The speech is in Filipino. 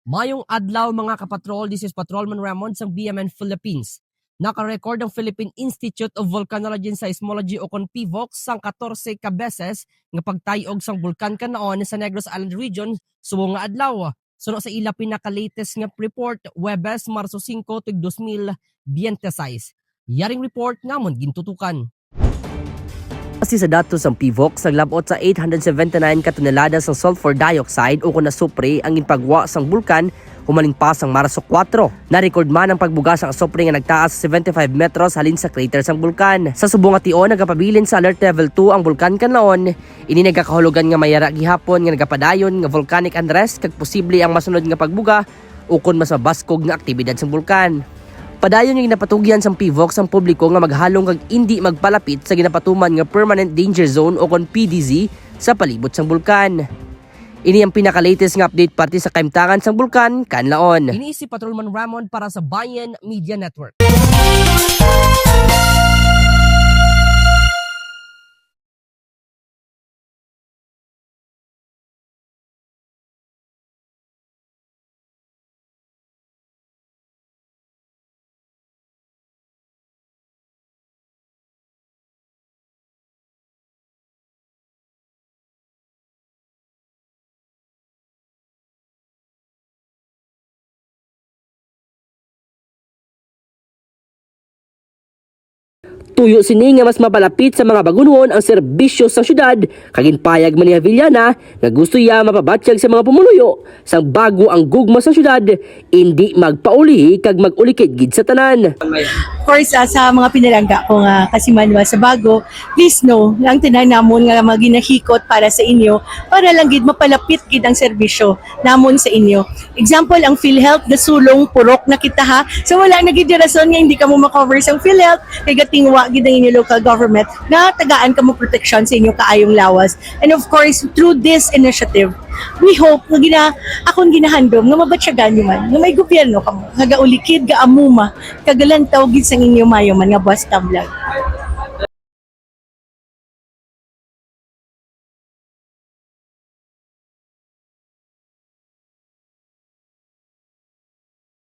Mayong adlaw mga kapatrol, this is Patrolman Ramon sa BMN Philippines. Nakarecord ang Philippine Institute of Volcanology and Seismology o kon PIVOX sang 14 ka beses nga pagtayog sang bulkan kanaon sa Negros Island Region sumo nga adlaw. Suno sa ila pinaka-latest nga report Webes Marso 5 ug 2026. Yaring report namon gintutukan. Kasi sa datos ng PIVOX, naglabot sa 879 katonelada sa sulfur dioxide o kung nasupre ang inpagwa sang bulkan humaling pa sang Marso 4. Na-record man ang pagbuga sang asupre nga nagtaas sa 75 metros halin sa crater sang bulkan. Sa subong nga tion, nagapabilin sa alert level 2 ang bulkan kanlaon. Ini nagakahulugan nga mayara gihapon nga nagapadayon nga volcanic unrest kag posible ang masunod nga pagbuga o kung mas mabaskog nga aktibidad sang bulkan. Padayon yung ginapatugyan sa PIVOX ang publiko nga maghalong kag hindi magpalapit sa ginapatuman nga Permanent Danger Zone o kon PDZ sa palibot sang bulkan. Ini ang pinaka-latest nga update parte sa kaimtangan sang bulkan kanlaon. Ini si Patrolman Ramon para sa Bayan Media Network. Tuyo sini nga mas mapalapit sa mga bagunon ang serbisyo sa syudad kagin payag man ni Avellana nga gusto iya mapabatsyag sa mga pumuluyo sang bago ang gugma sa syudad hindi magpauli kag magulikid gid sa tanan. Of course, sa mga pinalangga ko nga kasimanwa sa bago, please know nga ang tanan namon nga maginahikot para sa inyo para lang gid mapalapit gid ang serbisyo namon sa inyo. Example, ang PhilHealth na sulong purok na kita ha. So wala na gid rason nga hindi ka mo makover sang PhilHealth kay gatingwa gid ang inyo local government na tagaan ka mo protection sa inyo kaayong lawas. And of course, through this initiative, we hope nga akong ginahandom nga mabatsyagan nyo man nga may gobyerno ka mo nga gaulikid ga amuma kagalantaw gid sang inyo mayo man nga buwas tablag.